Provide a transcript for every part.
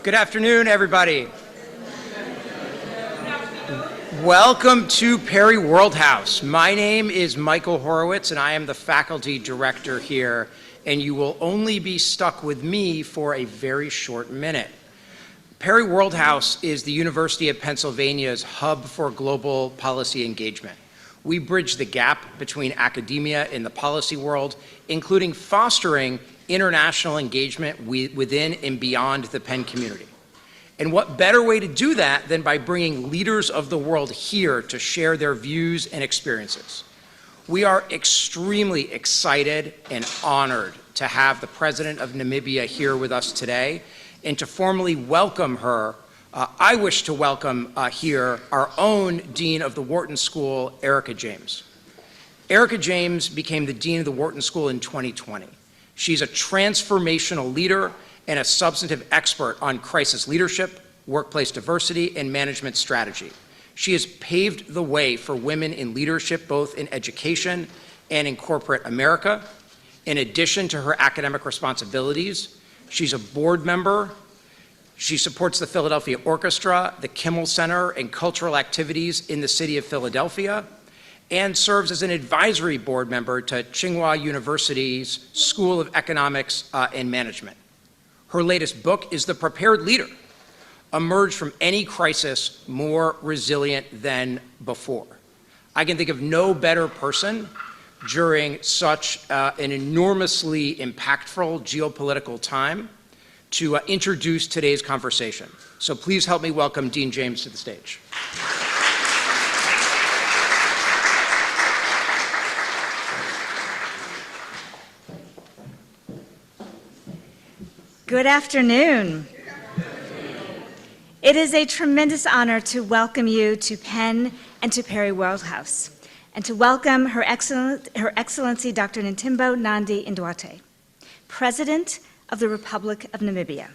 Good afternoon, everybody. Welcome to Perry Worldhouse. My name is Michael Horowitz, and I am the faculty director here, and you will only be stuck with me for a very short minute. Perry Worldhouse is the University of Pennsylvania's hub for global policy engagement. We bridge the gap between academia and the policy world, including fostering international engagement within and beyond the Penn community. And what better way to do that than by bringing leaders of the world here to share their views and experiences. We are extremely excited and honored to have the President of Namibia here with us today, and to formally welcome her, I wish to welcome here our own Dean of the Wharton School, Erica James. Erica James became the Dean of the Wharton School in 2020. She's a transformational leader and a substantive expert on crisis leadership, workplace diversity, and management strategy. She has paved the way for women in leadership, both in education and in corporate America. In addition to her academic responsibilities, she's a board member. She supports the Philadelphia Orchestra, the Kimmel Center, and cultural activities in the city of Philadelphia, and serves as an advisory board member to Tsinghua University's School of Economics and Management. Her latest book is The Prepared Leader: Emerge from Any Crisis More Resilient Than Before. I can think of no better person during such an enormously impactful geopolitical time to introduce today's conversation. So please help me welcome Dean James to the stage. Good afternoon. It is a tremendous honor to welcome you to Penn and to Perry Worldhouse, and to welcome Her Excellency Dr. Netumbo Nandi-Ndaitwah, President of the Republic of Namibia.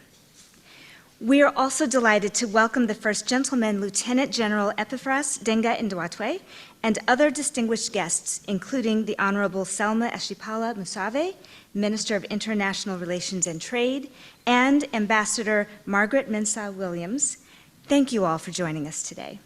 We are also delighted to welcome the First Gentleman, Lieutenant General Epaphras Denga-Ndaitwah, and other distinguished guests, including the Honorable Selma Eshipala Musave, Minister of International Relations and Trade, and Ambassador Margaret Mensah Williams. Thank you all for joining us today.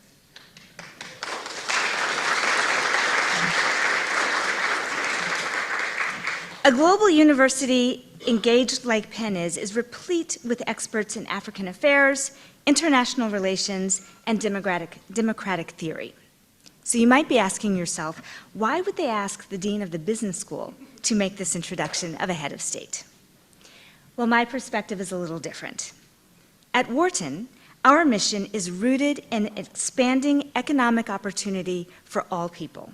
A global university engaged like Penn is replete with experts in African affairs, international relations, and democratic theory. So you might be asking yourself, why would they ask the Dean of the Business School to make this introduction of a head of state? Well, my perspective is a little different. At Wharton, our mission is rooted in expanding economic opportunity for all people.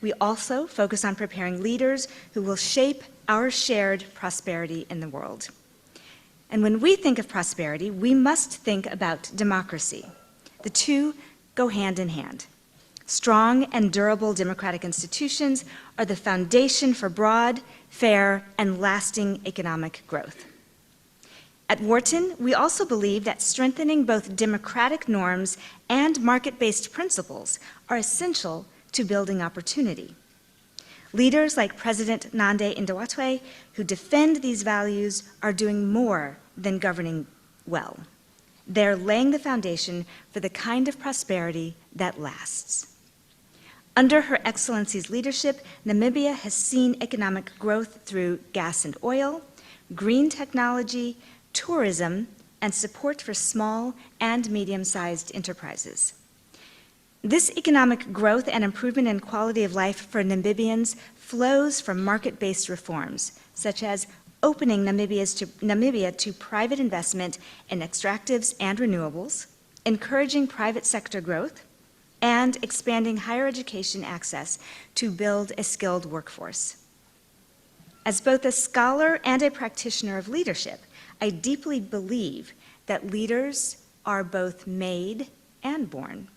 We also focus on preparing leaders who will shape our shared prosperity in the world. And when we think of prosperity, we must think about democracy. The two go hand in hand. Strong and durable democratic institutions are the foundation for broad, fair, and lasting economic growth. At Wharton, we also believe that strengthening both democratic norms and market-based principles are essential to building opportunity. Leaders like President Nandi-Ndaitwah, who defend these values, are doing more than governing well. They're laying the foundation for the kind of prosperity that lasts. Under Her Excellency's leadership, Namibia has seen economic growth through gas and oil, green technology, tourism, and support for small and medium-sized enterprises. This economic growth and improvement in quality of life for Namibians flows from market-based reforms, such as opening Namibia to private investment in extractives and renewables, encouraging private sector growth, and expanding higher education access to build a skilled workforce. As both a scholar and a practitioner of leadership, I deeply believe that leaders are both made and born.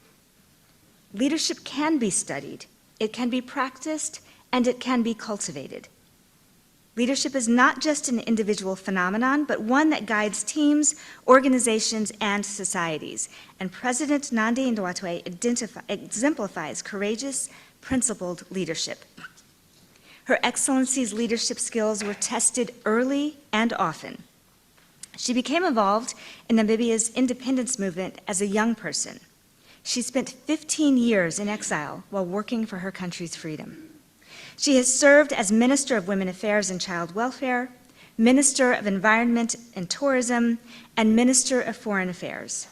Leadership can be studied, it can be practiced, and it can be cultivated. Leadership is not just an individual phenomenon, but one that guides teams, organizations, and societies. And President Nandi-Ndaitwah exemplifies courageous, principled leadership. Her Excellency's leadership skills were tested early and often. She became involved in Namibia's independence movement as a young person. She spent 15 years in exile while working for her country's freedom. She has served as Minister of Women Affairs and Child Welfare, Minister of Environment and Tourism, and Minister of Foreign Affairs.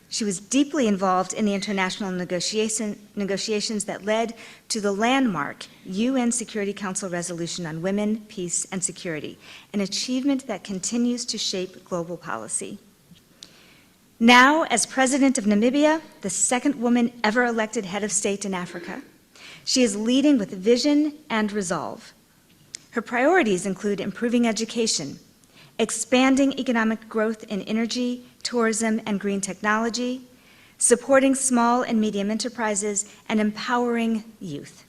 She was deeply involved in the international negotiations that led to the landmark UN Security Council resolution on women, peace, and security, an achievement that continues to shape global policy. Now, as President of Namibia, the second woman ever elected head of state in Africa, she is leading with vision and resolve. Her priorities include improving education, expanding economic growth in energy, tourism, and green technology, supporting small and medium enterprises, and empowering youth.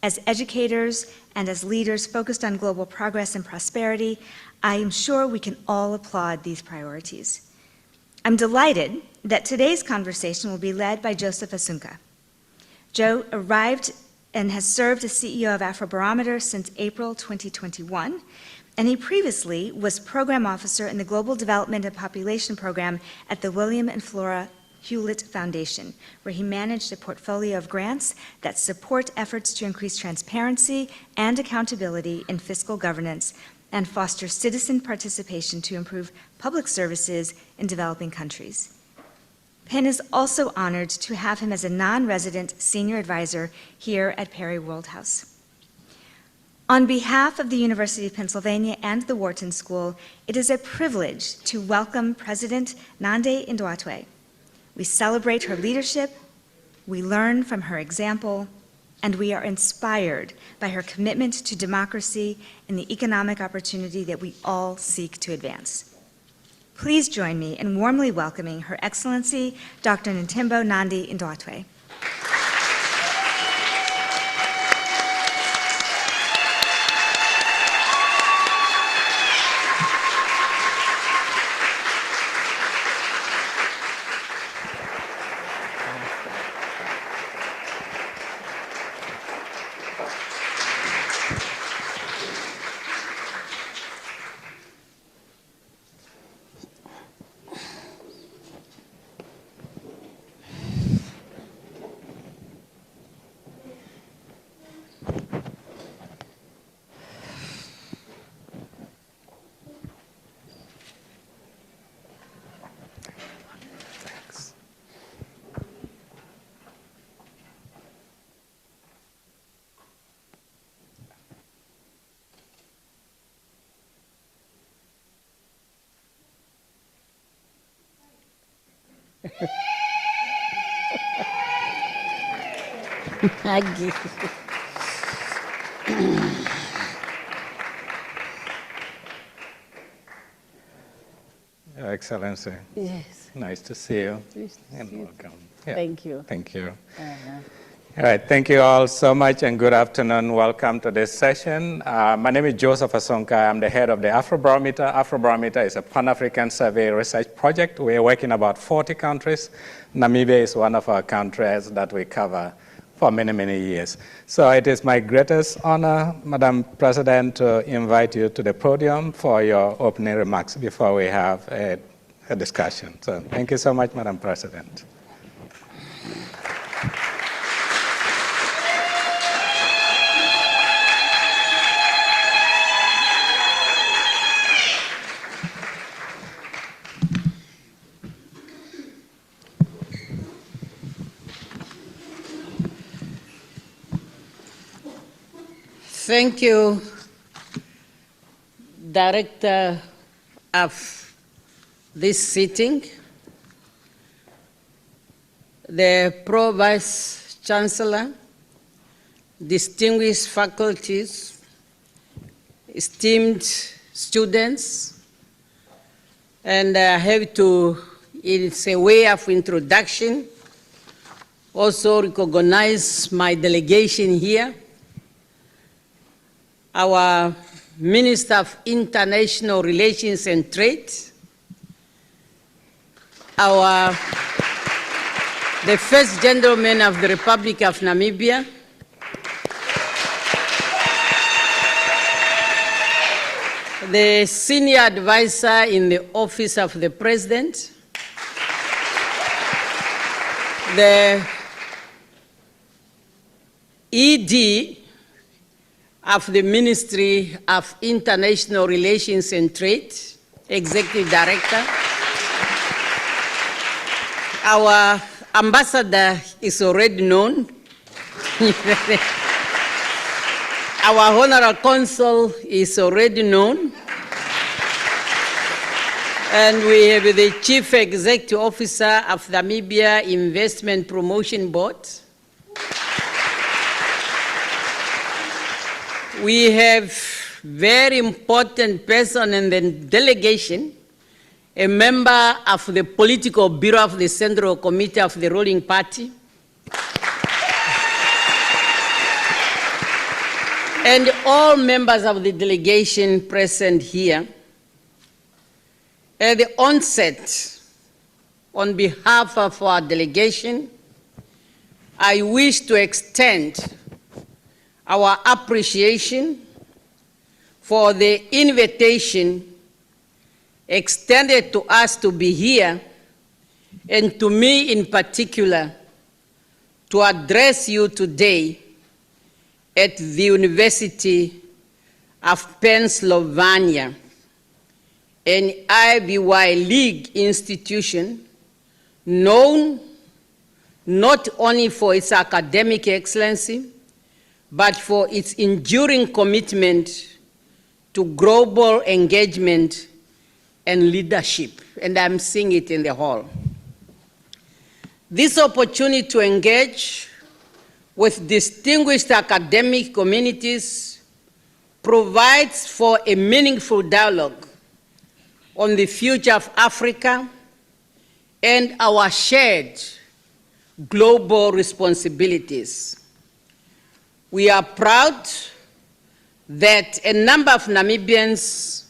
As educators and as leaders focused on global progress and prosperity, I am sure we can all applaud these priorities. I'm delighted that today's conversation will be led by Joseph Asunka. Joe arrived and has served as CEO of Afrobarometer since April 2021, and he previously was Program Officer in the Global Development and Population Program at the William and Flora Hewlett Foundation, where he managed a portfolio of grants that support efforts to increase transparency and accountability in fiscal governance and foster citizen participation to improve public services in developing countries. Penn is also honored to have him as a non-resident senior advisor here at Perry Worldhouse. On behalf of the University of Pennsylvania and the Wharton School, it is a privilege to welcome President Nandi-Ndaitwah. We celebrate her leadership, we learn from her example, and we are inspired by her commitment to democracy and the economic opportunity that we all seek to advance. Please join me in warmly welcoming Her Excellency, Dr. Netumbo Nandi-Ndaitwah. Your Excellency. Yes. Nice to see you. Nice to And see you. welcome. Yeah. Thank you. Thank you. Uh-huh. All right, thank you all so much and good afternoon. Welcome to this session. My name is Joseph Asunka. I'm the head of the Afrobarometer. Afrobarometer is a Pan-African survey research project. We're working in about 40 countries. Namibia is one of our countries that we cover for many, many years. So it is my greatest honor, Madam President, to invite you to the podium for your opening remarks before we have a discussion. So thank you so much, Madam President. Thank you, Director of this sitting, the Pro Vice Chancellor, distinguished faculties, esteemed students, and I have to, it's a way of introduction, also recognize my delegation here, our Minister of International Relations and Trade, the First Gentleman of the Republic of Namibia, the Senior Advisor in the Office of the President, the ED of the Ministry of International Relations and Trade, Executive Director. Our ambassador is already known. Our honorable consul is already known. And we have the Chief Executive Officer of Namibia Investment Promotion Board. We have very important person in the delegation, a member of the Political Bureau of the Central Committee of the ruling party, and all members of the delegation present here. At the onset, on behalf of our delegation, I wish to extend our appreciation for the invitation extended to us to be here, and to me in particular, to address you today at the University of Pennsylvania, an Ivy League institution known not only for its academic excellency, but for its enduring commitment to global engagement and leadership, and I'm seeing it in the hall. This opportunity to engage with distinguished academic communities provides for a meaningful dialogue on the future of Africa and our shared global responsibilities. We are proud that a number of Namibians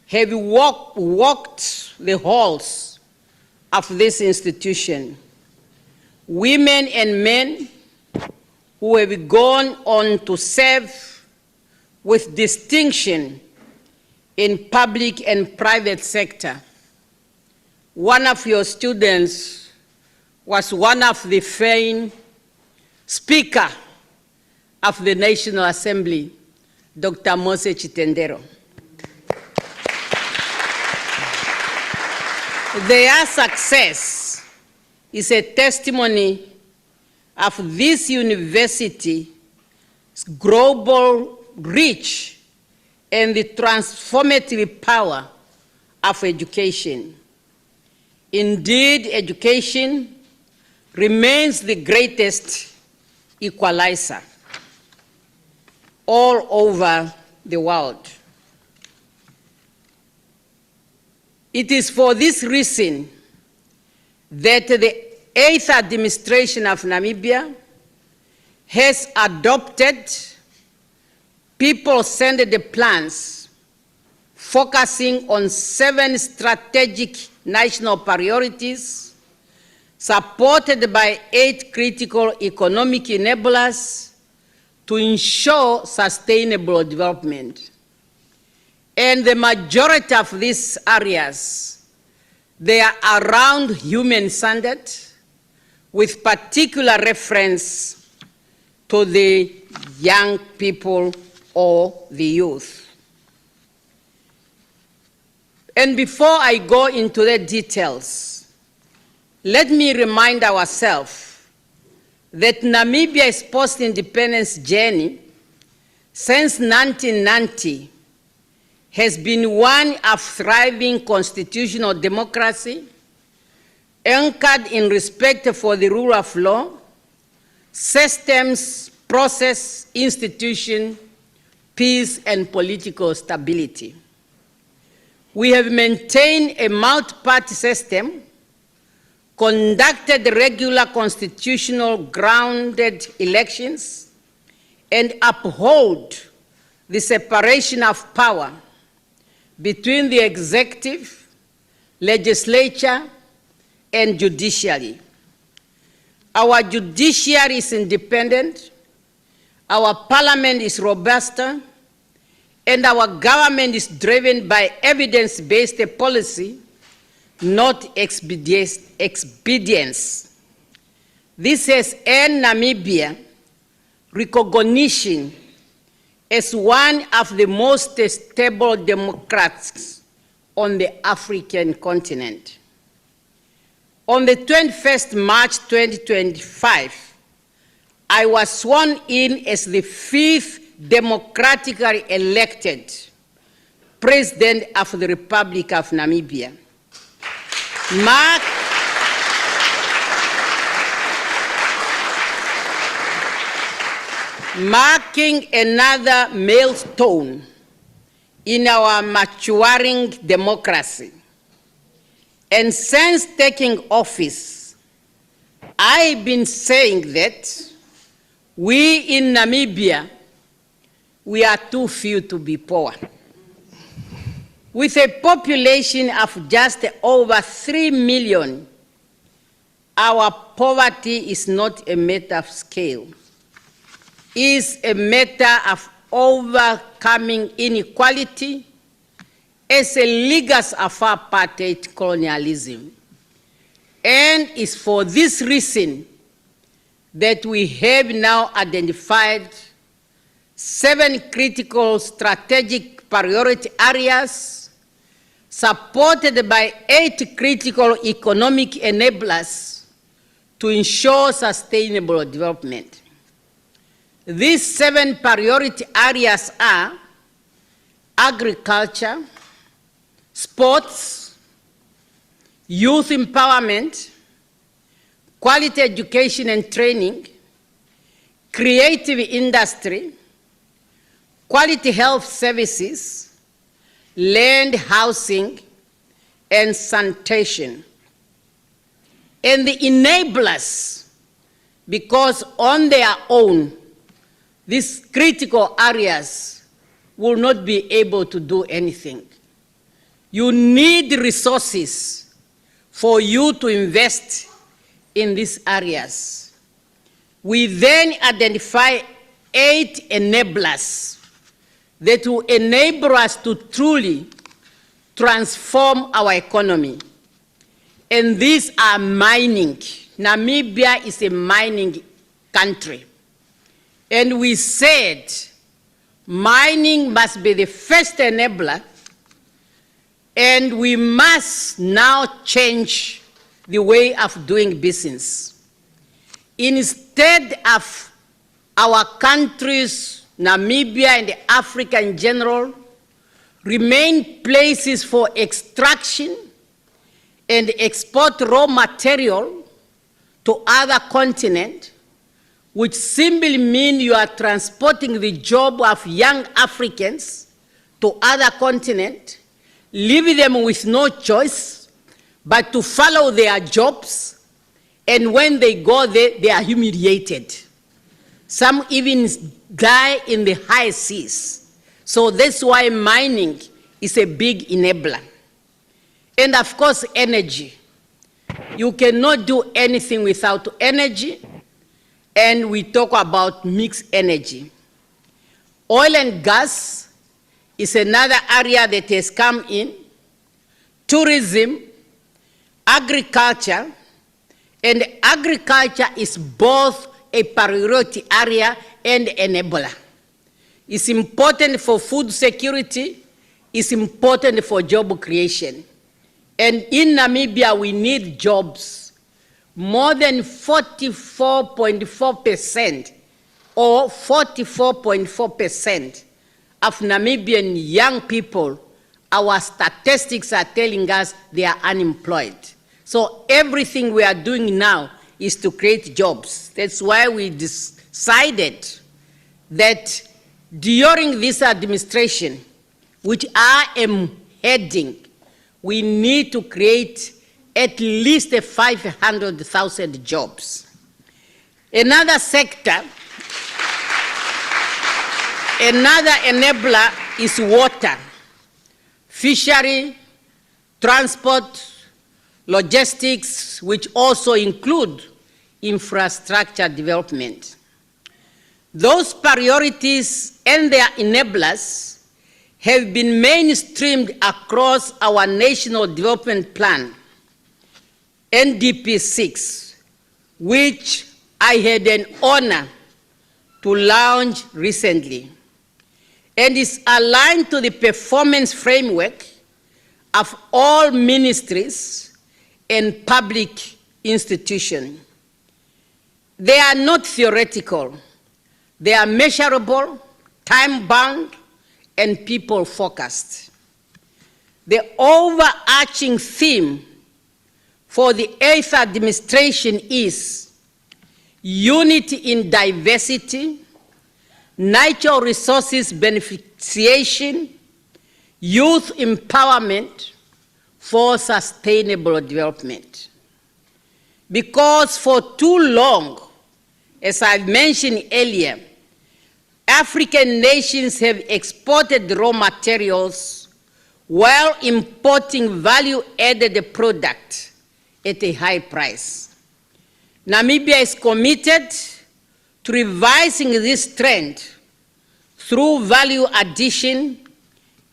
have walked the halls of this institution. Women and men who have gone on to serve with distinction in public and private sector. One of your students was one of the famed Speaker of the National Assembly, Dr. Mose Chitendero. Their success is a testimony of this university's global reach and the transformative power of education. Indeed, education remains the greatest equalizer all over the world. It is for this reason that the 8th administration of Namibia has adopted people-centered plans focusing on 7 strategic national priorities, supported by 8 critical economic enablers to ensure sustainable development. And the majority of these areas, they are around human-centered, with particular reference to the young people or the youth. And before I go into the details, let me remind ourselves that Namibia's post-independence journey since 1990 has been one of thriving constitutional democracy, anchored in respect for the rule of law, systems, process, institution, peace, and political stability. We have maintained a multi-party system, conducted regular constitutional grounded elections, and uphold the separation of power between the executive, legislature, and judiciary. Our judiciary is independent, our parliament is robust, and and our government is driven by evidence-based policy, not expedience. This has earned Namibia recognition as one of the most stable democracies on the African continent. On the 21st March 2025, I was sworn in as the 5th democratically elected President of the Republic of Namibia. Marking another milestone in our maturing democracy. And since taking office, I've been saying that we in Namibia, we are too few to be poor. With a population of just over 3 million, our poverty is not a matter of scale. Is a matter of overcoming inequality as a legacy of apartheid colonialism. And it's for this reason that we have now identified 7 critical strategic priority areas supported by 8 critical economic enablers to ensure sustainable development. These 7 priority areas are agriculture, sports, youth empowerment, quality education and training, creative industry, quality health services, land, housing, and sanitation. And the enablers, because on their own, these critical areas will not be able to do anything. You need resources for you to invest in these areas. We then identify 8 enablers that will enable us to truly transform our economy. And these are mining. Namibia is a mining country. And we said mining must be the first enabler, and we must now change the way of doing business. Instead of our countries, Namibia and Africa in general, remain places for extraction and export raw material to other continents, which simply mean you are transporting the job of young Africans to other continents, leaving them with no choice but to follow their jobs, and when they go there, they are humiliated. Some even die in the high seas. So that's why mining is a big enabler. And of course, energy. You cannot do anything without energy, and we talk about mixed energy. Oil and gas is another area that has come in. Tourism, agriculture, and agriculture is both a priority area and enabler. It's important for food security, it's important for job creation. And in Namibia, we need jobs. More than 44.4% or 44.4% of Namibian young people, our statistics are telling us they are unemployed. So everything we are doing now is to create jobs. That's why we decided that during this administration, which I am heading, we need to create at least 500,000 jobs. Another sector, another enabler is water, fishery, transport, logistics, which also include infrastructure development. Those priorities and their enablers have been mainstreamed across our National Development Plan, NDP 6, which I had an honor to launch recently, and is aligned to the performance framework of all ministries and public institutions. They are not theoretical. They are measurable, time-bound, and people-focused. The overarching theme for the 8th administration is unity in diversity, natural resources beneficiation, youth empowerment for sustainable development. Because for too long, as I've mentioned earlier, African nations have exported raw materials while importing value-added products at a high price. Namibia is committed to revising this trend through value addition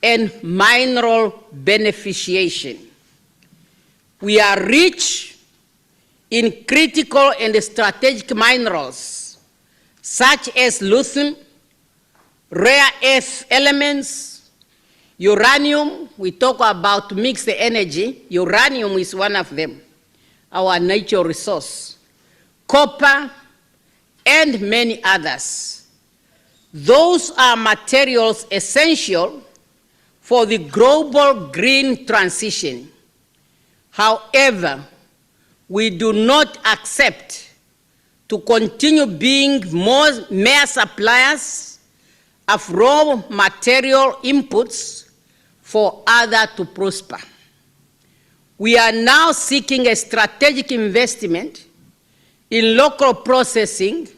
and mineral beneficiation. We are rich in critical and strategic minerals, such as lithium, rare earth elements, uranium. We talk about mixed energy. Uranium is one of them, our natural resource, copper, and many others. Those are materials essential for the global green transition. However, we do not accept to continue being mere suppliers of raw material inputs for others to prosper. We are now seeking a strategic investment in local processing,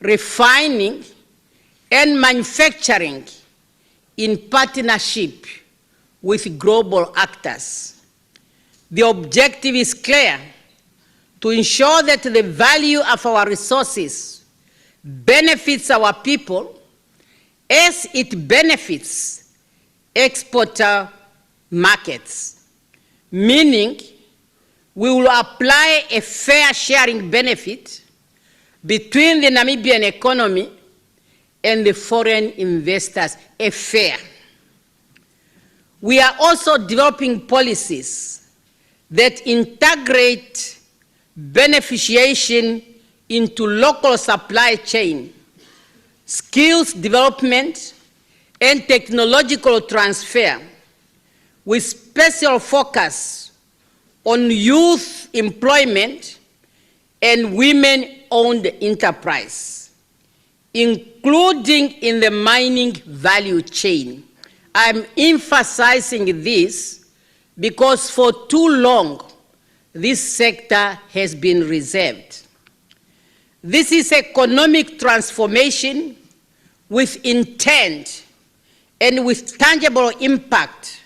refining, and manufacturing in partnership with global actors. The objective is clear: to ensure that the value of our resources benefits our people as it benefits exporter markets, meaning we will apply a fair sharing benefit between the Namibian economy and the foreign investors, a fair. We are also developing policies that integrate beneficiation into local supply chain, skills development, and technological transfer, with special focus on youth employment and women-owned enterprise, including in the mining value chain. I'm emphasizing this because for too long, this sector has been reserved. This is economic transformation with intent and with tangible impact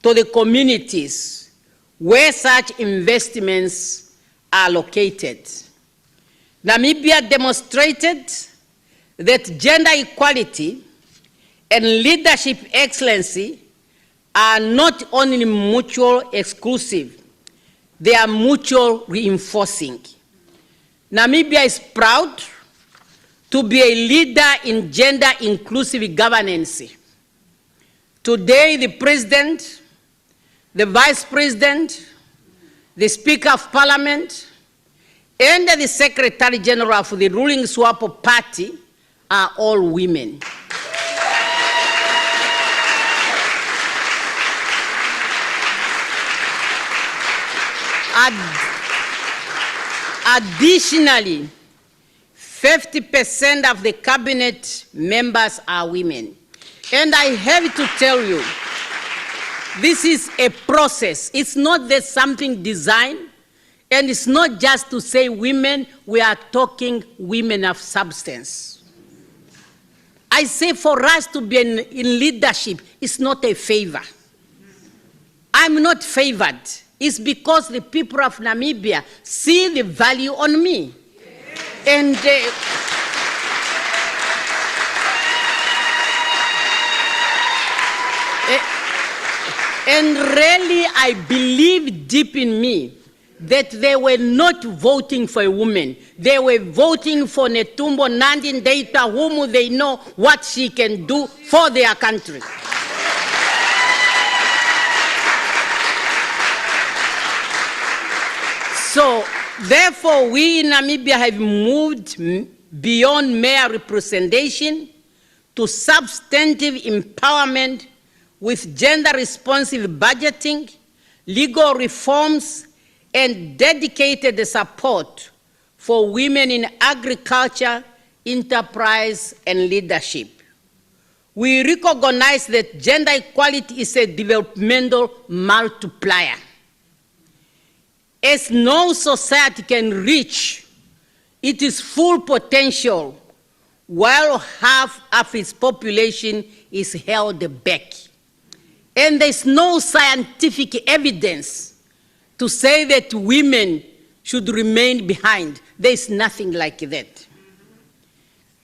to the communities where such investments are located. Namibia demonstrated that gender equality and leadership excellency are not only mutual exclusive, they are mutual reinforcing. Namibia is proud to be a leader in gender inclusive governance. Today, the President, the Vice President, the Speaker of Parliament, and the Secretary General of the ruling SWAPO party are all women. Additionally, 50% of the cabinet members are women. And I have to tell you, this is a process. It's not that something designed, and it's not just to say women, we are talking women of substance. I say for us to be in leadership, it's not a favor. I'm not favored. It's because the people of Namibia see the value on me. And And really, I believe deep in me that they were not voting for a woman. They were voting for Netumbo Nandi-Ndaitwah, whom they know what she can do for their country. So, therefore, we in Namibia have moved beyond mere representation to substantive empowerment with gender-responsive budgeting, legal reforms, and dedicated support for women in agriculture, enterprise, and leadership. We recognize that gender equality is a developmental multiplier. As no society can reach its full potential while half of its population is held back. And there's no scientific evidence to say that women should remain behind. There's nothing like that.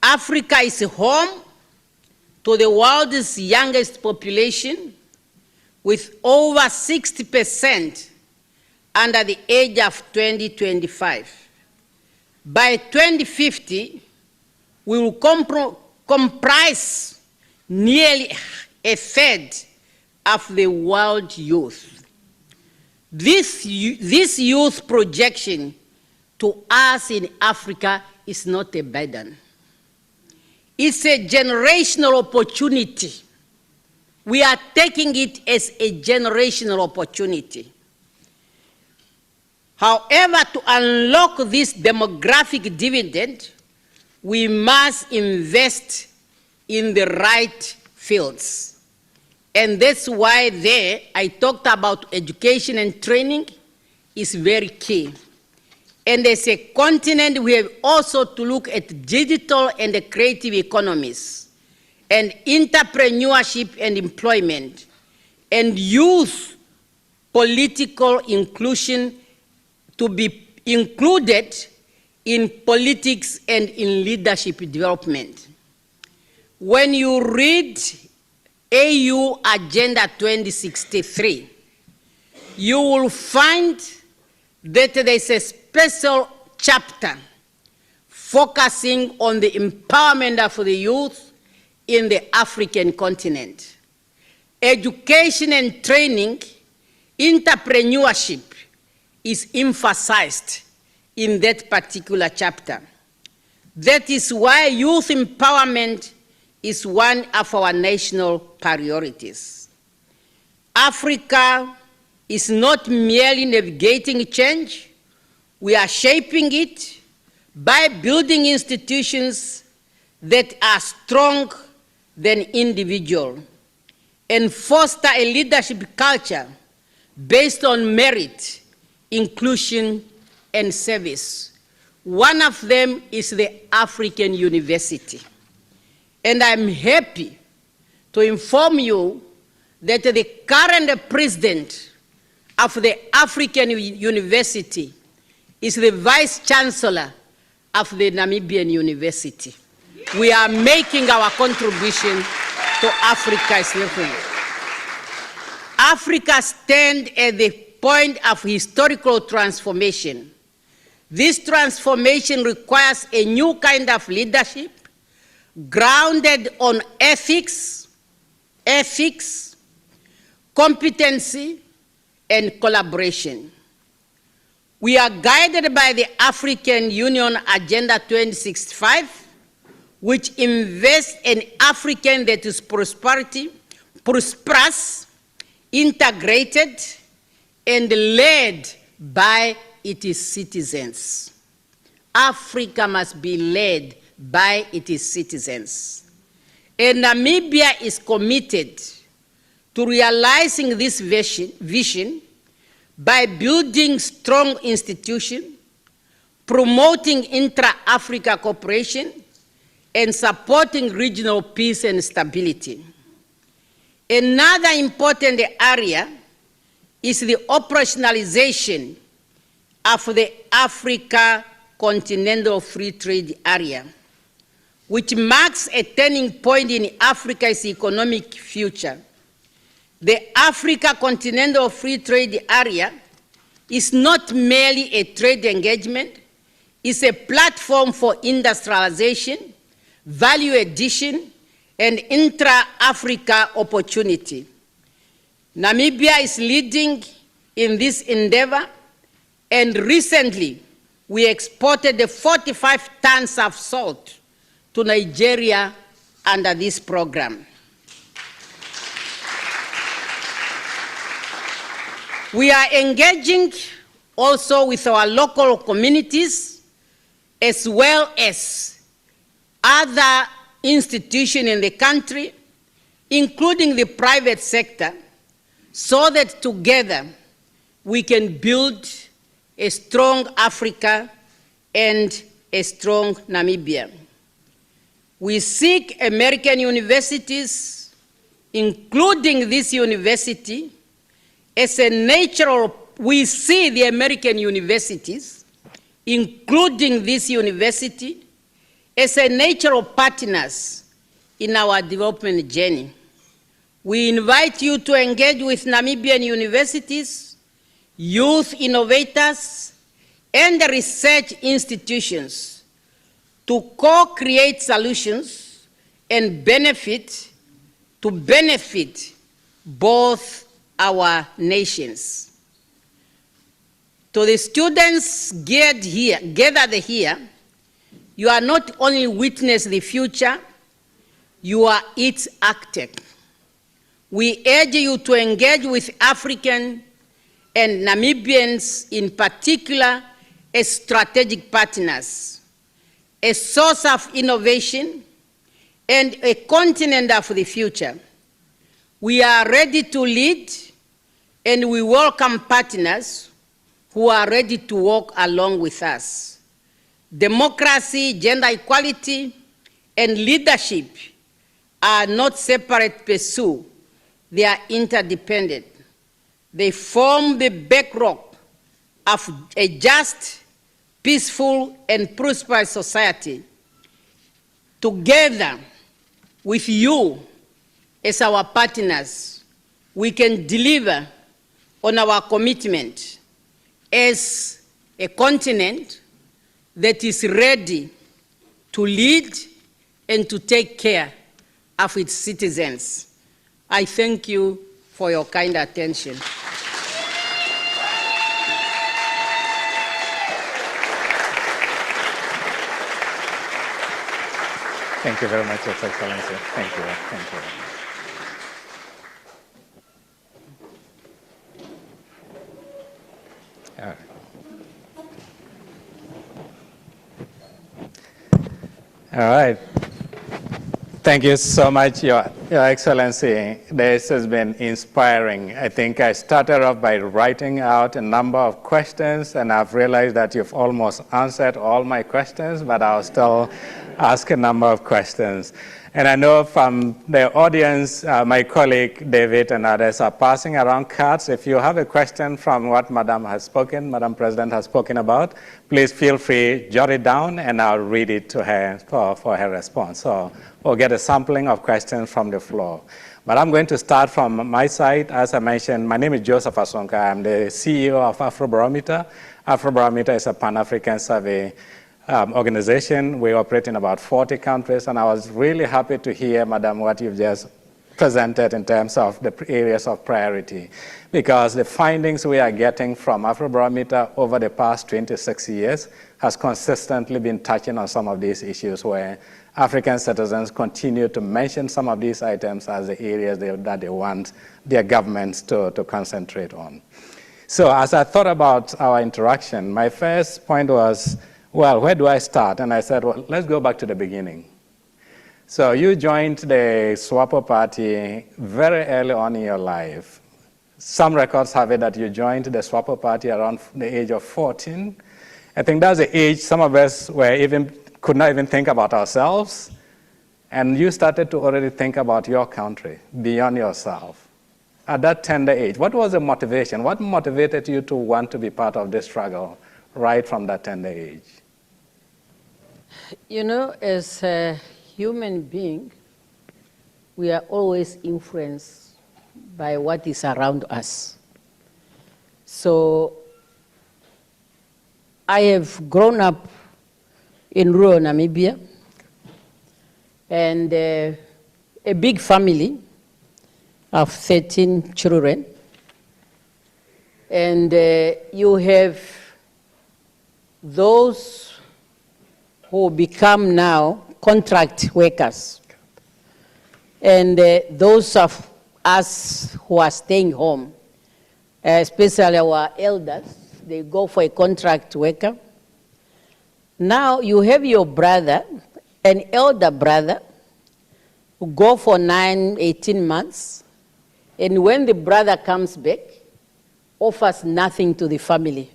Africa is home to the world's youngest population, with over 60% under the age of 20-25. By 2050, we will comprise nearly a third of the world youth. This youth projection to us in Africa is not a burden. It's a generational opportunity. We are taking it as a generational opportunity. However, to unlock this demographic dividend, we must invest in the right fields. And that's why there I talked about education and training is very key. And as a continent, we have also to look at digital and creative economies, and entrepreneurship and employment, and youth political inclusion to be included in politics and in leadership development. When you read AU Agenda 2063, you will find that there is a special chapter focusing on the empowerment of the youth in the African continent. Education and training, entrepreneurship is emphasized in that particular chapter. That is why youth empowerment is one of our national priorities. Africa is not merely navigating change, we are shaping it by building institutions that are strong than individual and foster a leadership culture based on merit, inclusion, and service. One of them is the African University. And I'm happy to inform you that the current president of the African University is the Vice Chancellor of the Namibian University. We are making our contribution to Africa's level. Africa stands at the point of historical transformation. This transformation requires a new kind of leadership grounded on ethics, competency, and collaboration. We are guided by the African Union Agenda 2065, which invests in Africa that is prosperous, integrated, and led by its citizens. Africa must be led by its citizens. And Namibia is committed to realizing this vision by building strong institutions, promoting intra-Africa cooperation, and supporting regional peace and stability. Another important area is the operationalization of the Africa Continental Free Trade Area, which marks a turning point in Africa's economic future. The Africa Continental Free Trade Area is not merely a trade engagement, it's a platform for industrialization, value addition, and intra-Africa opportunity. Namibia is leading in this endeavor, and recently we exported 45 tons of salt to Nigeria under this program. We are engaging also with our local communities as well as other institutions in the country, including the private sector, so that together we can build a strong Africa and a strong Namibia. We seek American universities, including this university, as a natural, we see the American universities, including this university, as a natural partners in our development journey. We invite you to engage with Namibian universities, youth innovators, and research institutions to co-create solutions and benefit both our nations. To the students gathered here, you are not only witness the future, you are its architect. We urge you to engage with African and Namibians in particular as strategic partners, a source of innovation, and a continent of the future. We are ready to lead, and we welcome partners who are ready to walk along with us. Democracy, gender equality, and leadership are not separate pursuits, they are interdependent. They form the bedrock of a just, peaceful, and prosperous society. Together with you as our partners, we can deliver on our commitment as a continent that is ready to lead and to take care of its citizens. I thank you for your kind attention. Thank you very much, Your Excellency. Thank you. Thank you. All right. All right. Thank you so much, Your Excellency. This has been inspiring. I think I started off by writing out a number of questions, and I've realized that you've almost answered all my questions, but I'll still ask a number of questions. And I know from the audience, my colleague David and others are passing around cards. If you have a question from what Madam President has spoken about, please feel free, jot it down, and I'll read it to her for her response. So we'll get a sampling of questions from the floor. But I'm going to start from my side. As I mentioned, my name is Joseph Asonka. I'm the CEO of Afrobarometer. Afrobarometer is a Pan-African survey organization. We operate in about 40 countries, and I was really happy to hear, Madam, what you've just presented in terms of the areas of priority, because the findings we are getting from Afrobarometer over the past 26 years has consistently been touching on some of these issues where African citizens continue to mention some of these items as the areas that they want their governments to concentrate on. So as I thought about our interaction, my first point was, well, where do I start? And I said, well, let's go back to the beginning. So you joined the SWAPO party very early on in your life. Some records have it that you joined the SWAPO party around the age of 14. I think that's the age some of us could not even think about ourselves. And you started to already think about your country beyond yourself. At that tender age, what was the motivation? What motivated you to want to be part of this struggle right from that tender age? You know, as a human being, we are always influenced by what is around us. So I have grown up in rural Namibia, and a big family of 13 children. And you have those who become now contract workers. And those of us who are staying home, especially our elders, they go for a contract worker. Now you have your brother, an elder brother, who go for 9, 18 months, and when the brother comes back, offers nothing to the family.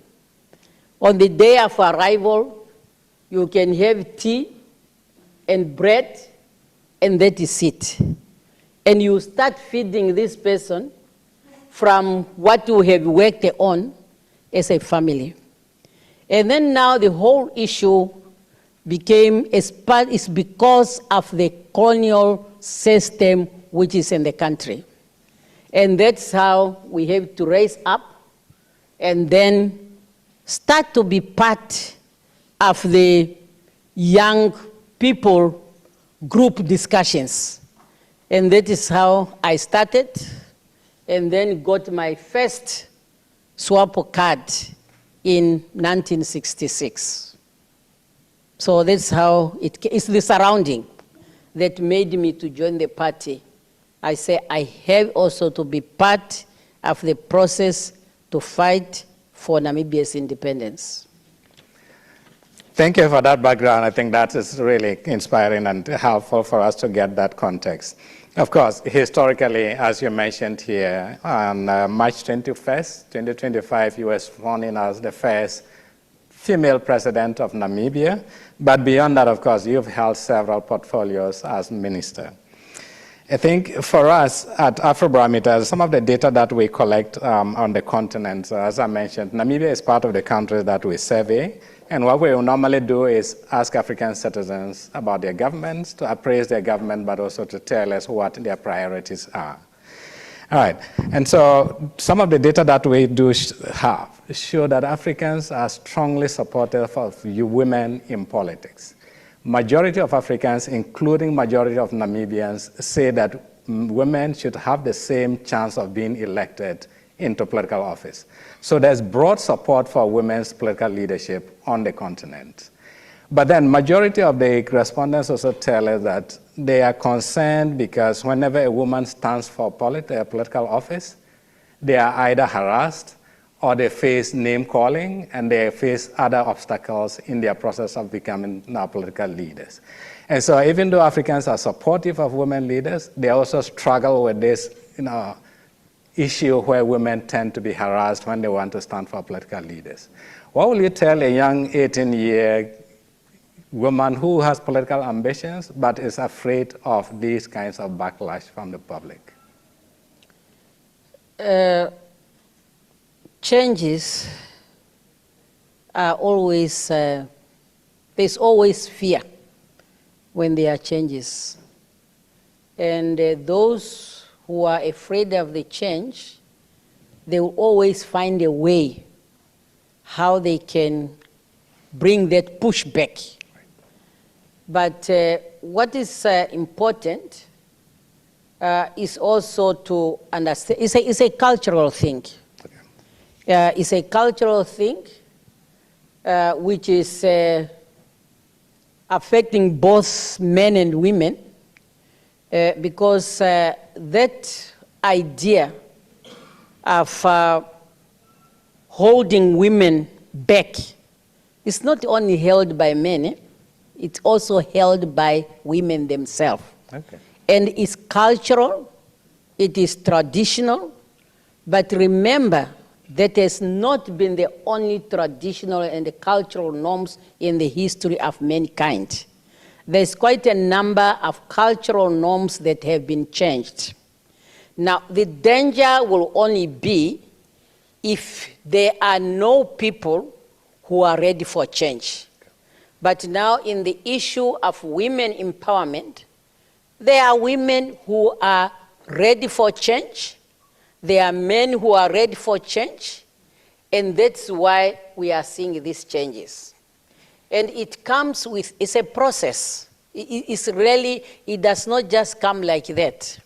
On the day of arrival, you can have tea and bread, and that is it. And you start feeding this person from what you have worked on as a family. And then now the whole issue became is because of the colonial system which is in the country. And that's how we have to raise up and then start to be part of the young people group discussions. And that is how I started, and then got my first SWAPO card in 1966. So that's how it's the surrounding that made me to join the party. I say I have also to be part of the process to fight for Namibia's independence. Thank you for that background. I think that is really inspiring and helpful for us to get that context. Of course, historically, as you mentioned here, on March 21st, 2025, you were sworn in as the first female president of Namibia. But beyond that, of course, you've held several portfolios as minister. I think for us at Afrobarometer, some of the data that we collect on the continent, as I mentioned, Namibia is part of the countries that we survey. And what we will normally do is ask African citizens about their governments, to appraise their government, but also to tell us what their priorities are. All right, and so some of the data that we do have show that Africans are strongly supportive of women in politics. Majority of Africans, including majority of Namibians, say that women should have the same chance of being elected into political office. So there's broad support for women's political leadership on the continent. But then majority of the respondents also tell us that they are concerned because whenever a woman stands for political office, they are either harassed or they face name calling and they face other obstacles in their process of becoming political leaders. And so even though Africans are supportive of women leaders, they also struggle with this issue where women tend to be harassed when they want to stand for political leaders. What will you tell a young 18-year woman who has political ambitions but is afraid of these kinds of backlash from the public? Changes are always, there's always fear when there are changes. And those who are afraid of the change, they will always find a way how they can bring that pushback. But what is important is also to understand, it's a cultural thing. It's a cultural thing which is affecting both men and women because that idea of holding women back is not only held by men, it's also held by women themselves. Okay. And it's cultural, it is traditional, but remember, that has not been the only traditional and the cultural norms in the history of mankind. There's quite a number of cultural norms that have been changed. Now, the danger will only be if there are no people who are ready for change. But now in the issue of women empowerment, there are women who are ready for change, There are men who are ready for change, and that's why we are seeing these changes. And it comes with, it's a process. It's really, it does not just come like that.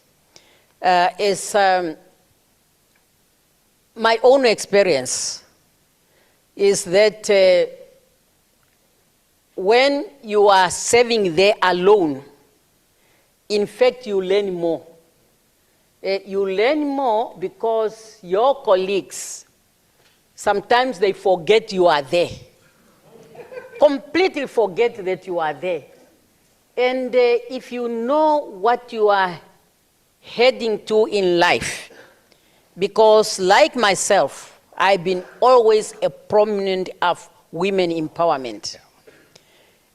My own experience is that when you are serving there alone, in fact, you learn more. You learn more because your colleagues, sometimes they forget you are there. Completely forget that you are there. And if you know what you are heading to in life, because like myself, I've been always a prominent of women empowerment.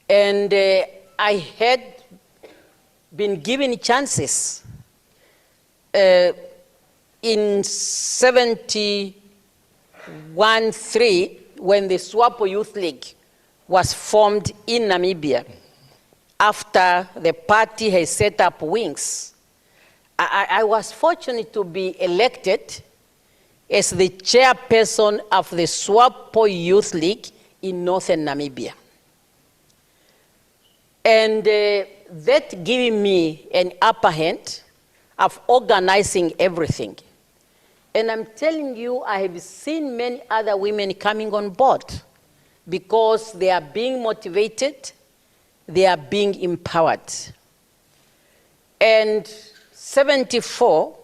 And I had been given chances. In 71-3, when the SWAPO Youth League was formed in Namibia, after the party had set up wings, I was fortunate to be elected as the chairperson of the SWAPO Youth League in northern Namibia. And that gave me an upper hand of organizing everything. And I'm telling you, I have seen many other women coming on board because they are being motivated, they are being empowered. And 74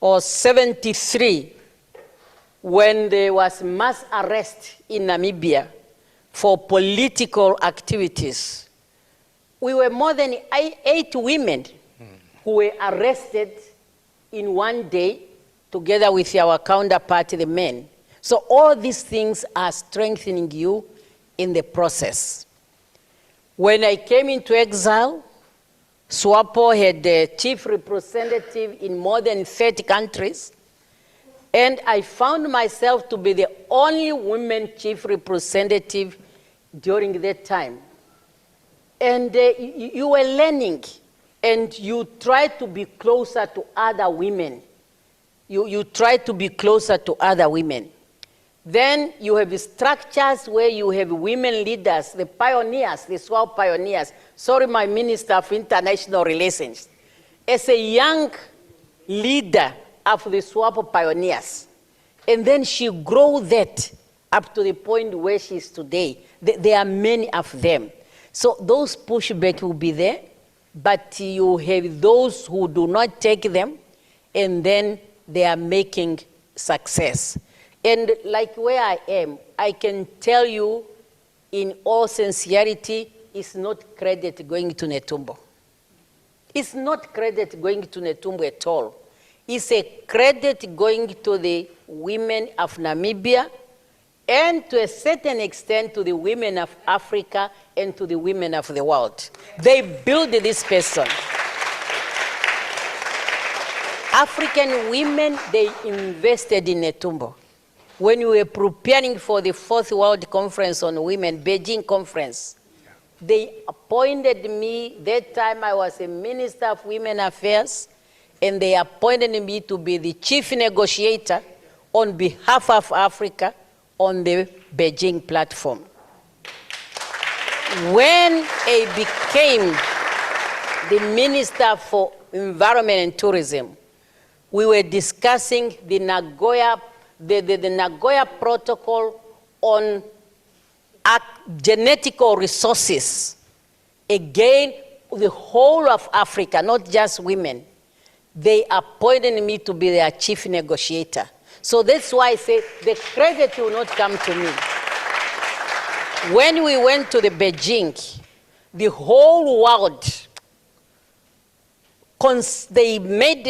or 73, when there was mass arrest in Namibia for political activities, we were more than 8 women who were arrested in one day together with our counterpart, the men. So all these things are strengthening you in the process. When I came into exile, SWAPO had a chief representative in more than 30 countries, and I found myself to be the only woman chief representative during that time. And you were learning, and you try to be closer to other women. You try to be closer to other women. Then you have structures where you have women leaders, the pioneers, the SWAPO pioneers. Sorry, my Minister of International Relations. As a young leader of the SWAPO pioneers, and then she grew that up to the point where she is today. There are many of them. So those pushbacks will be there, but you have those who do not take them, and then they are making success. And like where I am, I can tell you in all sincerity, it's not credit going to Netumbo. It's not credit going to Netumbo at all. It's a credit going to the women of Namibia and to a certain extent to the women of Africa and to the women of the world. They built this person. African women, they invested in Netumbo. When we were preparing for the 4th World Conference on Women, Beijing Conference, they appointed me, that time I was a Minister of Women Affairs, and they appointed me to be the chief negotiator on behalf of Africa on the Beijing platform. When I became the Minister for Environment and Tourism, we were discussing the Nagoya Protocol on genetical resources. Again, the whole of Africa, not just women. They appointed me to be their chief negotiator. So that's why I say the credit will not come to me. When we went to the Beijing, the whole world, they made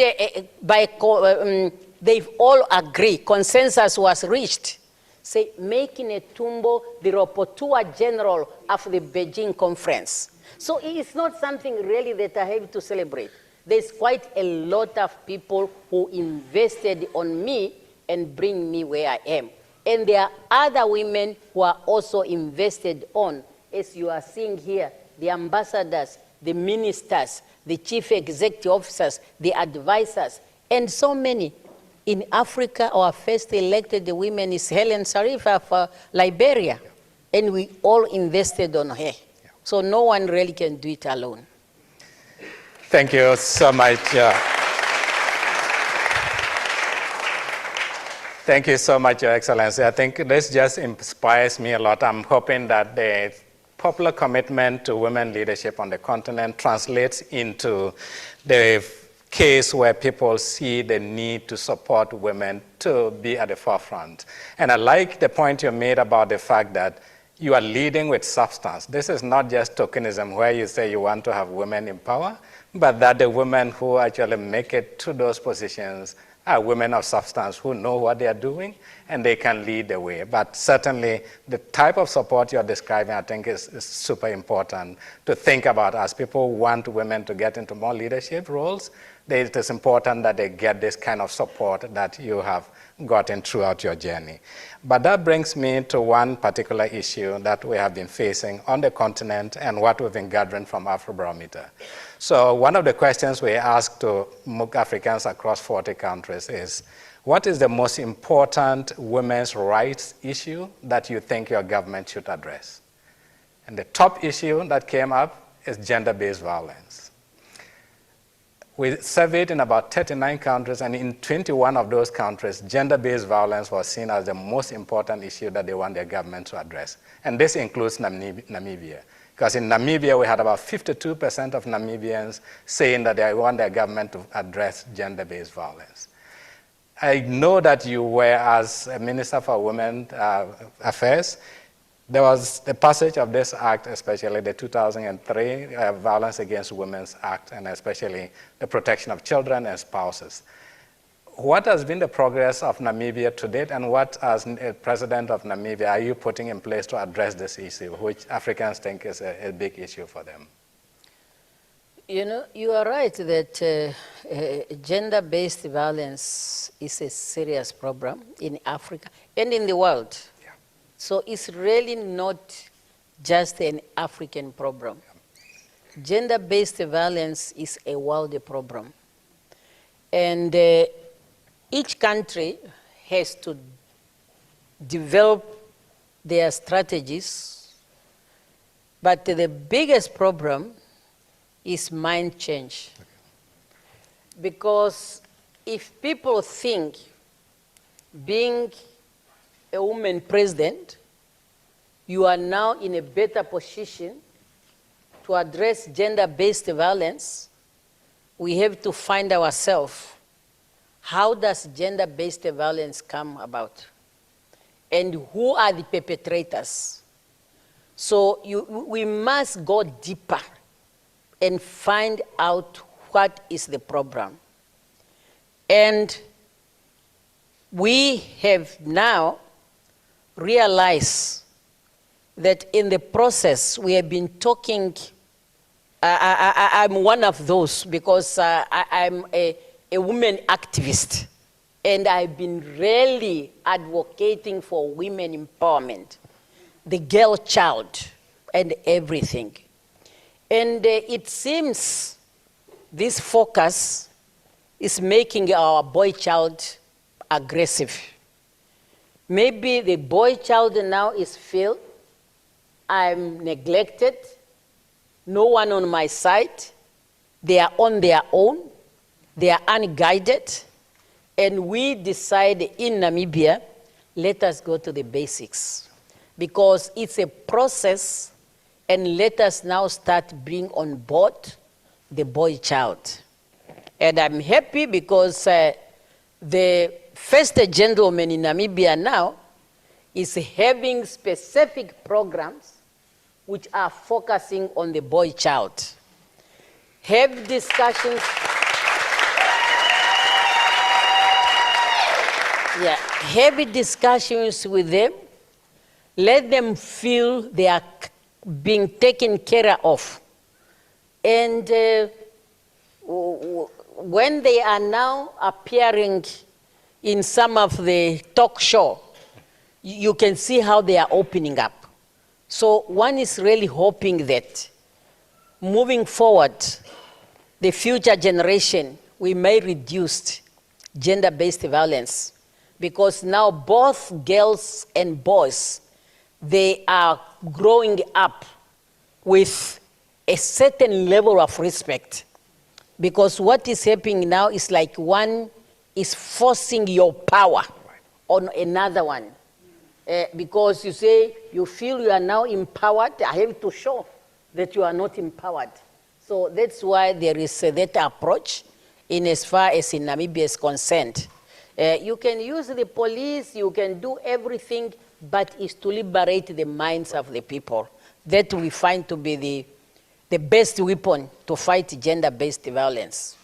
they've all agreed, consensus was reached, say making Netumbo the rapporteur general of the Beijing conference. So it's not something really that I have to celebrate. There's quite a lot of people who invested on me and bring me where I am. And there are other women who are also invested on, as you are seeing here, the ambassadors, the ministers, the chief executive officers, the advisors, and so many. In Africa, our first elected woman is Helen Sirleaf of Liberia, and we all invested on her. So no one really can do it alone. Thank you so much. Thank you so much, Your Excellency. I think this just inspires me a lot. I'm hoping that the popular commitment to women leadership on the continent translates into the case where people see the need to support women to be at the forefront. And I like the point you made about the fact that you are leading with substance. This is not just tokenism where you say you want to have women in power, but that the women who actually make it to those positions are women of substance who know what they are doing and they can lead the way. But certainly the type of support you're describing, I think is super important to think about. As people want women to get into more leadership roles, it is important that they get this kind of support that you have gotten throughout your journey. But that brings me to one particular issue that we have been facing on the continent and what we've been gathering from Afrobarometer. So one of the questions we asked to MOOC Africans across 40 countries is, what is the most important women's rights issue that you think your government should address? And the top issue that came up is gender-based violence. We surveyed in about 39 countries, and in 21 of those countries, gender-based violence was seen as the most important issue that they want their government to address. And this includes Namibia. Because in Namibia, we had about 52% of Namibians saying that they want their government to address gender-based violence. I know that you were, as a Minister for Women Affairs, there was the passage of this act, especially the 2003 Violence Against Women's Act, and especially the protection of children and spouses. What has been the progress of Namibia to date, and what, as President of Namibia, are you putting in place to address this issue, which Africans think is a big issue for them? You know, you are right that gender-based violence is a serious problem in Africa and in the world. Yeah. So it's really not just an African problem. Yeah. Gender-based violence is a world problem. And each country has to develop their strategies, but the biggest problem is mind change. Okay. Because if people think being a woman president, you are now in a better position to address gender-based violence, we have to find ourselves, how does gender-based violence come about? And who are the perpetrators? So we must go deeper and find out what is the problem. And we have now realized that in the process we have been talking, I'm one of those because I'm a women activist, and I've been really advocating for women empowerment, the girl child, and everything. And it seems this focus is making our boy child aggressive. Maybe the boy child now is feel I'm neglected, no one on my side, they are on their own, they are unguided, and we decide in Namibia, let us go to the basics, because it's a process, and let us now start bring on board the boy child. And I'm happy because the first gentleman in Namibia now is having specific programs which are focusing on the boy child. Have discussions. Yeah, have discussions with them. Let them feel they are being taken care of. And when they are now appearing in some of the talk show, you can see how they are opening up. So one is really hoping that moving forward, the future generation, we may reduce gender-based violence, because now both girls and boys, they are growing up with a certain level of respect. Because what is happening now is like one is forcing your power on another one. Because you say, you feel you are now empowered, I have to show that you are not empowered. So that's why there is that approach in as far as in Namibia is concerned. You can use the police, you can do everything, but it's to liberate the minds of the people. That we find to be the best weapon to fight gender-based violence.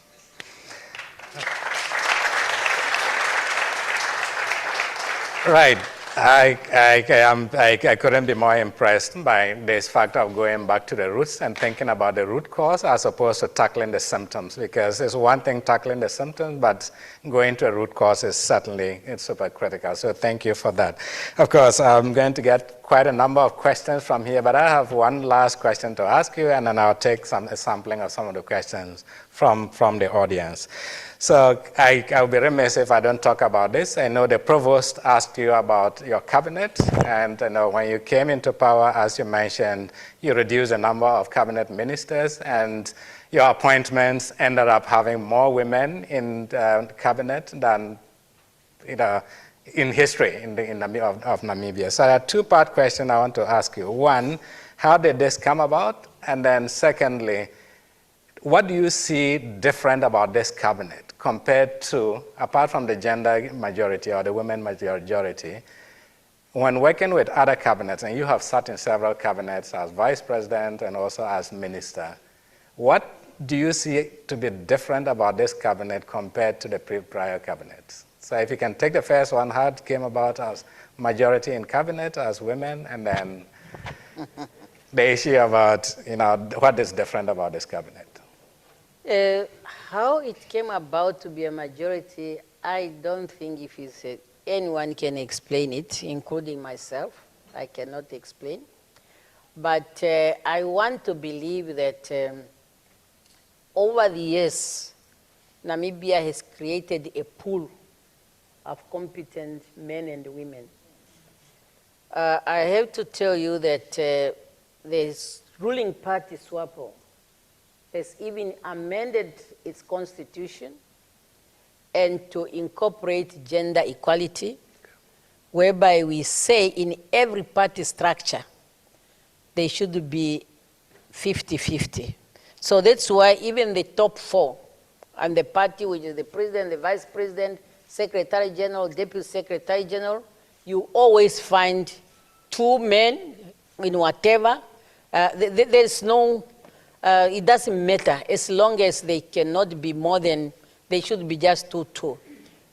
Right. I couldn't be more impressed by this fact of going back to the roots and thinking about the root cause as opposed to tackling the symptoms, because it's one thing tackling the symptoms, but going to a root cause is certainly super critical. So thank you for that. Of course, I'm going to get quite a number of questions from here, but I have one last question to ask you, and then I'll take a sampling of some of the questions from the audience. So I'll be remiss if I don't talk about this. I know the provost asked you about your cabinet, and when you came into power, as you mentioned, you reduced the number of cabinet ministers, and your appointments ended up having more women in the cabinet than in history of Namibia. So a two-part question I want to ask you. One, how did this come about? And then secondly, what do you see different about this cabinet compared to, apart from the gender majority or the women majority, when working with other cabinets, and you have sat in several cabinets as vice president and also as minister, what do you see to be different about this cabinet compared to the prior cabinets? So if you can take the first one, how it came about as majority in cabinet, as women, and then the issue about, what is different about this cabinet? How it came about to be a majority, I don't think if it's anyone can explain it, including myself. I cannot explain. But I want to believe that over the years, Namibia has created a pool of competent men and women. I have to tell you that the ruling party, SWAPO, has even amended its constitution and to incorporate gender equality, whereby we say in every party structure, they should be 50-50. So that's why even the top four, and the party, which is the president, the vice president, secretary general, deputy secretary general, you always find two men in whatever. There's no, it doesn't matter as long as they cannot be more than, they should be just two.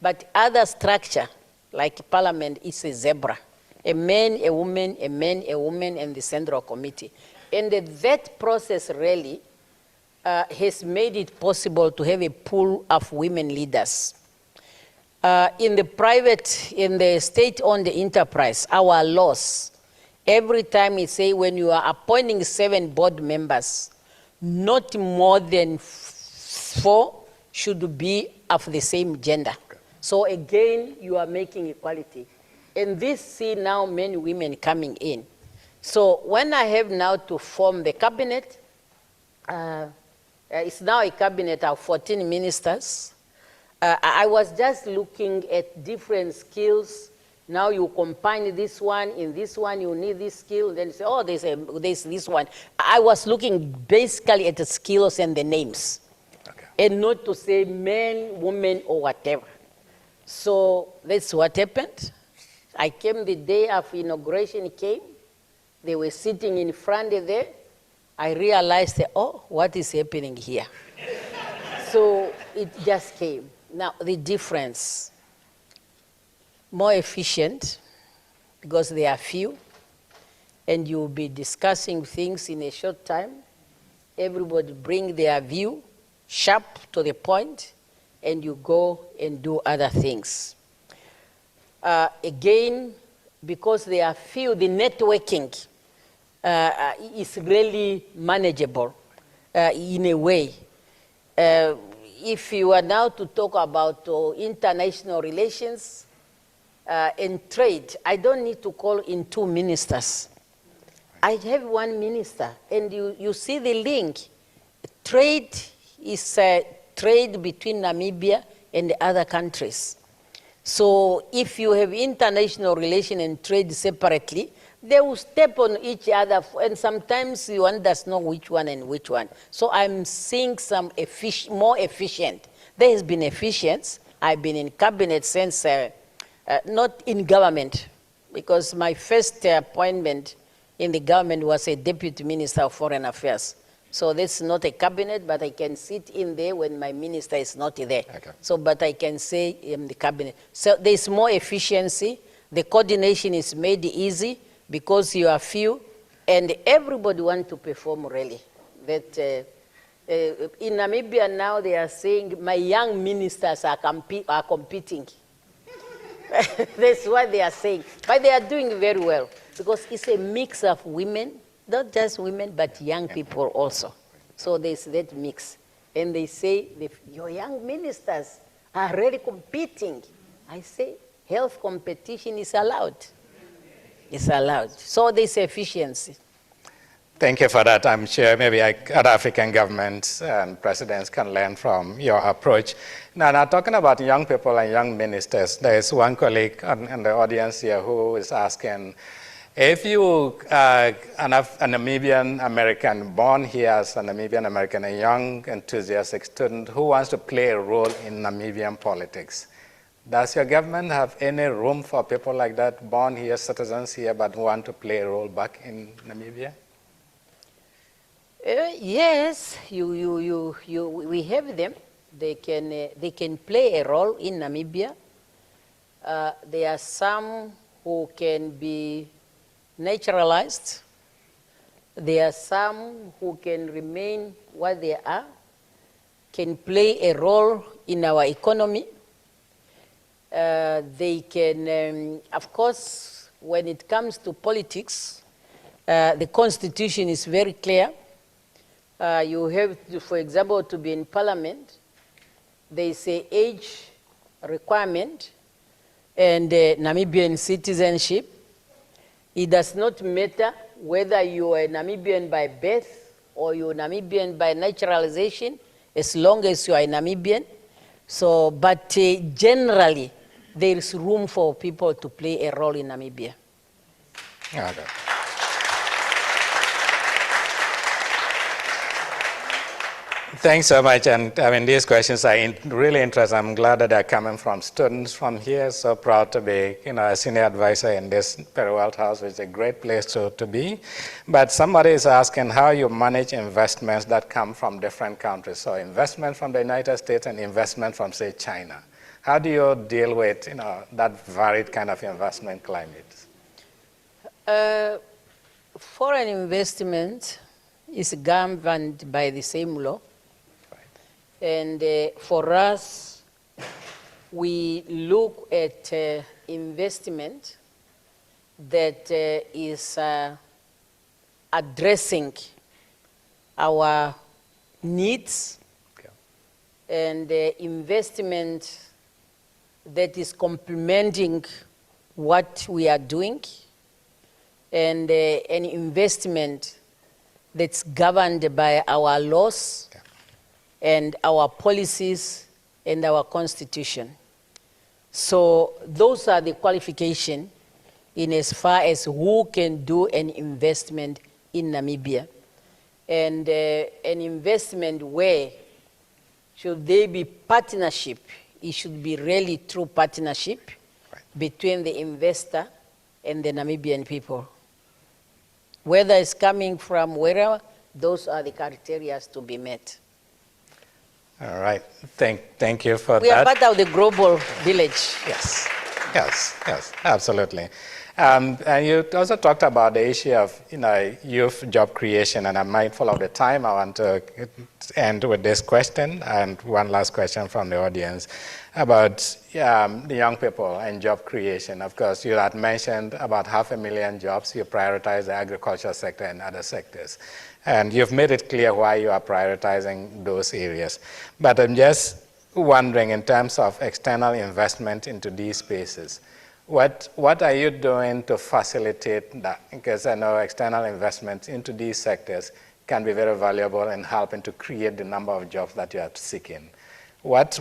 But other structure, like parliament, is a zebra. A man, a woman, a man, a woman, and the central committee. And that process really has made it possible to have a pool of women leaders. In the state-owned enterprise, our laws, every time we say when you are appointing 7 board members, not more than 4 should be of the same gender. Okay. So again, you are making equality. And this see now many women coming in. So when I have now to form the cabinet, it's now a cabinet of 14 ministers. I was just looking at different skills. Now you combine this one, in this one you need this skill, then you say, oh, there's this one. I was looking basically at the skills and the names, okay, and not to say man, woman, or whatever. So that's what happened. I came the day of inauguration came. They were sitting in front of there. I realized, oh, what is happening here? So it just came. Now, the difference, more efficient, because they are few, and you'll be discussing things in a short time. Everybody bring their view, sharp to the point, and you go and do other things. Again, because they are few, the networking is really manageable in a way. if you are now to talk about international relations and trade, I don't need to call in 2 ministers. I have 1 minister, and you see the link. Trade is trade between Namibia and the other countries. So if you have international relation and trade separately, they will step on each other, and sometimes one does know which one and which one. So I'm seeing some more efficient. There has been efficiency. I've been in cabinet since, not in government, because my first appointment in the government was a deputy minister of foreign affairs. So this is not a cabinet, but I can sit in there when my minister is not there. Okay. So, but I can say in the cabinet. So there's more efficiency. The coordination is made easy because you are few, and everybody wants to perform really. That in Namibia now they are saying my young ministers are competing. That's what they are saying. But they are doing very well because it's a mix of women, not just women, but young people also. So there's that mix. And they say, your young ministers are really competing. I say, health competition is allowed. It's allowed. So there's efficiency. Thank you for that. I'm sure maybe other African governments and presidents can learn from your approach. Now talking about young people and young ministers, there is one colleague in the audience here who is asking, if you are a Namibian American, born here as a Namibian American, a young, enthusiastic student who wants to play a role in Namibian politics, does your government have any room for people like that, born here, citizens here, but who want to play a role back in Namibia? Yes, we have them. They can play a role in Namibia. There are some who can be naturalized. There are some who can remain what they are, can play a role in our economy. They can, of course, when it comes to politics, the Constitution is very clear. You have to, for example, to be in parliament, there is an age requirement and Namibian citizenship. It does not matter whether you are a Namibian by birth or you're Namibian by naturalization, as long as you are a Namibian. So, but generally, there is room for people to play a role in Namibia. Okay. Thanks so much, and I mean, these questions are really interesting. I'm glad that they're coming from students from here. So proud to be, a senior advisor in this Perry World House, which is a great place to be. But somebody is asking how you manage investments that come from different countries. So investment from the United States and investment from, say, China. How do you deal with, that varied kind of investment climate? Foreign investment is governed by the same law. And for us, we look at investment that is addressing our needs, okay, and investment that is complementing what we are doing, and an investment that's governed by our laws, okay, and our policies and our constitution. So those are the qualifications in as far as who can do an investment in Namibia. And an investment where should there be partnership, it should be really true partnership, right, between the investor and the Namibian people. Whether it's coming from wherever, those are the criteria to be met. All right, thank you for that. We are part of the global village. Yes, absolutely. And you also talked about the issue of youth job creation, and I'm mindful of the time. I want to end with this question, and one last question from the audience about the young people and job creation. Of course, you had mentioned about 500,000 jobs. You prioritize the agriculture sector and other sectors. And you've made it clear why you are prioritizing those areas. But I'm just wondering, in terms of external investment into these spaces, what are you doing to facilitate that? Because I know external investment into these sectors can be very valuable in helping to create the number of jobs that you are seeking. What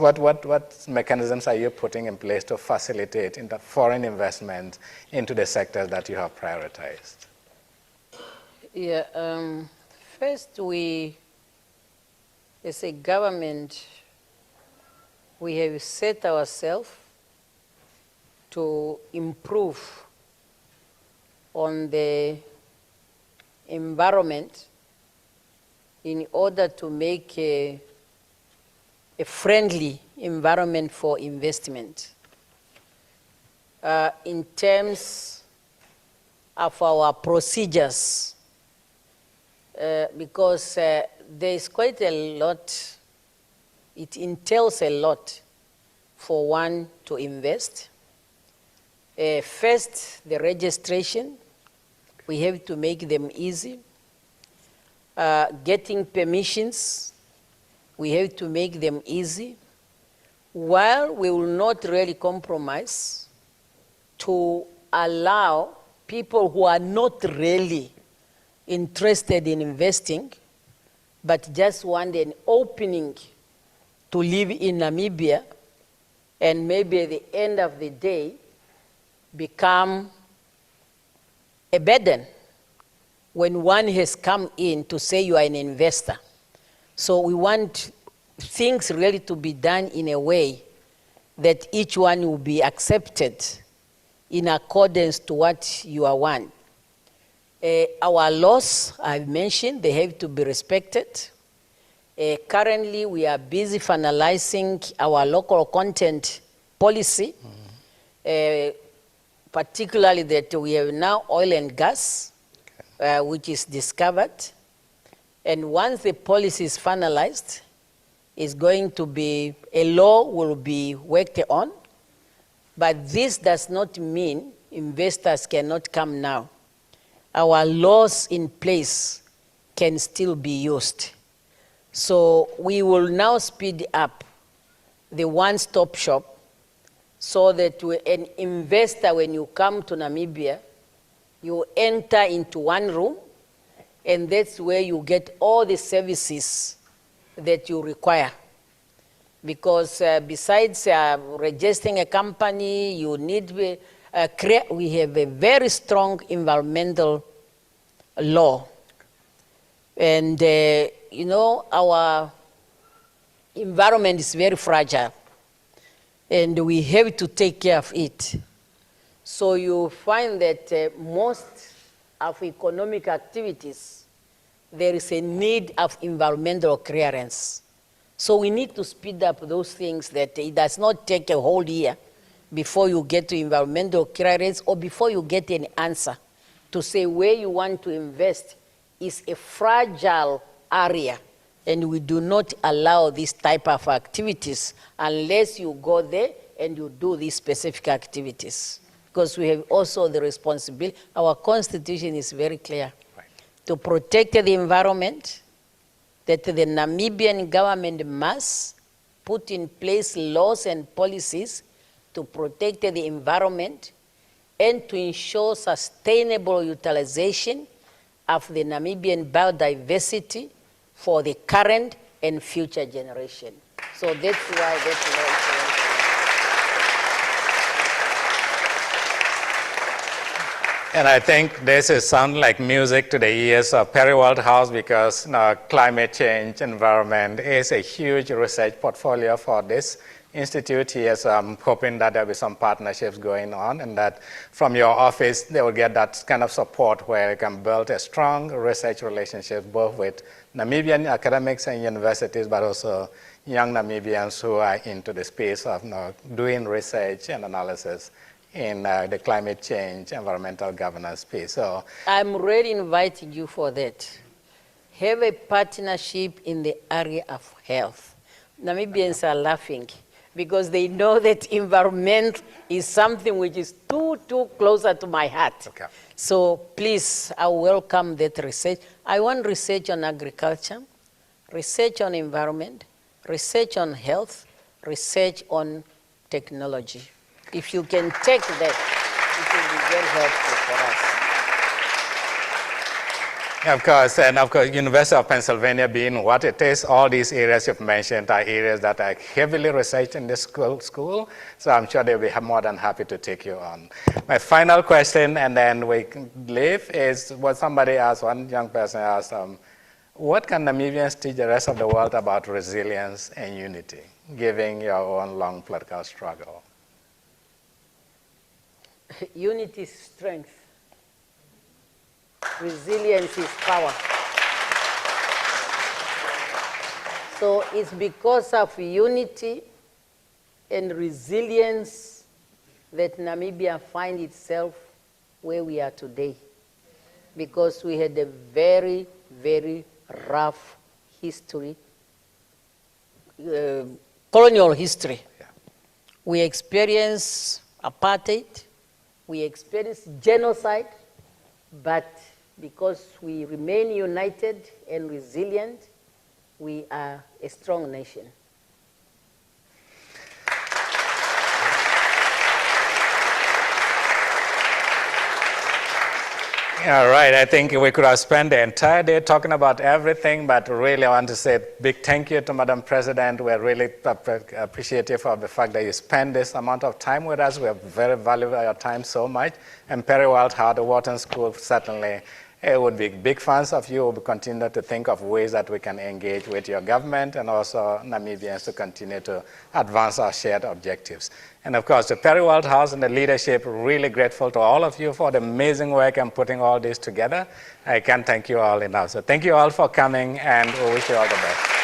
mechanisms are you putting in place to facilitate in the foreign investment into the sectors that you have prioritized? Yeah, first we, as a government, we have set ourselves to improve on the environment in order to make a friendly environment for investment. In terms of our procedures, because there is quite a lot, it entails a lot for one to invest. First, the registration, we have to make them easy. Getting permissions, we have to make them easy. While we will not really compromise to allow people who are not really interested in investing, but just want an opening to live in Namibia, and maybe at the end of the day, become a burden when one has come in to say you are an investor. So we want things really to be done in a way that each one will be accepted in accordance to what you want. Our laws, I've mentioned, they have to be respected. Currently, we are busy finalizing our local content policy, particularly that we have now oil and gas, which is discovered. And once the policy is finalized, it's going to be, a law will be worked on. But this does not mean investors cannot come now. Our laws in place can still be used. So we will now speed up the one-stop shop so that an investor, when you come to Namibia, you enter into one room, and that's where you get all the services that you require. Because besides registering a company, you need, we have a very strong environmental law. And, you know, our environment is very fragile, and we have to take care of it. So you find that most of economic activities, there is a need of environmental clearance. So we need to speed up those things, that it does not take a whole year before you get to environmental clearance, or before you get an answer to say where you want to invest is a fragile area, and we do not allow this type of activities unless you go there and you do these specific activities. Because we have also the responsibility, our constitution is very clear, to protect the environment, that the Namibian government must put in place laws and policies to protect the environment and to ensure sustainable utilization of the Namibian biodiversity for the current and future generation. So that's why that's law is very important. And I think this is sound like music to the ears of Perry World House, because climate change, environment is a huge research portfolio for this institute here. So I'm hoping that there'll be some partnerships going on, and that from your office, they will get that kind of support where you can build a strong research relationship, both with Namibian academics and universities, but also young Namibians who are into the space of doing research and analysis in the climate change, environmental governance space. So I'm really inviting you for that. Have a partnership in the area of health. Namibians are laughing because they know that environment is something which is too closer to my heart. Okay. So please, I welcome that research. I want research on agriculture, research on environment, research on health, research on technology. If you can take that, it will be very helpful for us. of course, and of course, University of Pennsylvania being what it is, all these areas you've mentioned are areas that are heavily researched in this school. So I'm sure they'll be more than happy to take you on. My final question, and then we can leave, is what somebody asked, one young person asked, what can Namibians teach the rest of the world about resilience and unity, given your own long political struggle? Unity is strength. Resilience is power. So it's because of unity and resilience that Namibia finds itself where we are today. Because we had a very, very rough history, colonial history. Yeah. We experienced apartheid, we experienced genocide, but because we remain united and resilient, we are a strong nation. All right, I think we could have spent the entire day talking about everything, but really I want to say a big thank you to Madam President. We're really appreciative of the fact that you spend this amount of time with us. We very value your time so much. And Perry World House, the Wharton School, certainly would be big fans of you. We'll continue to think of ways that we can engage with your government and also Namibians to continue to advance our shared objectives. And of course, the Perry World House and the leadership, really grateful to all of you for the amazing work and putting all this together. I can't thank you all enough. So thank you all for coming, and we wish you all the best.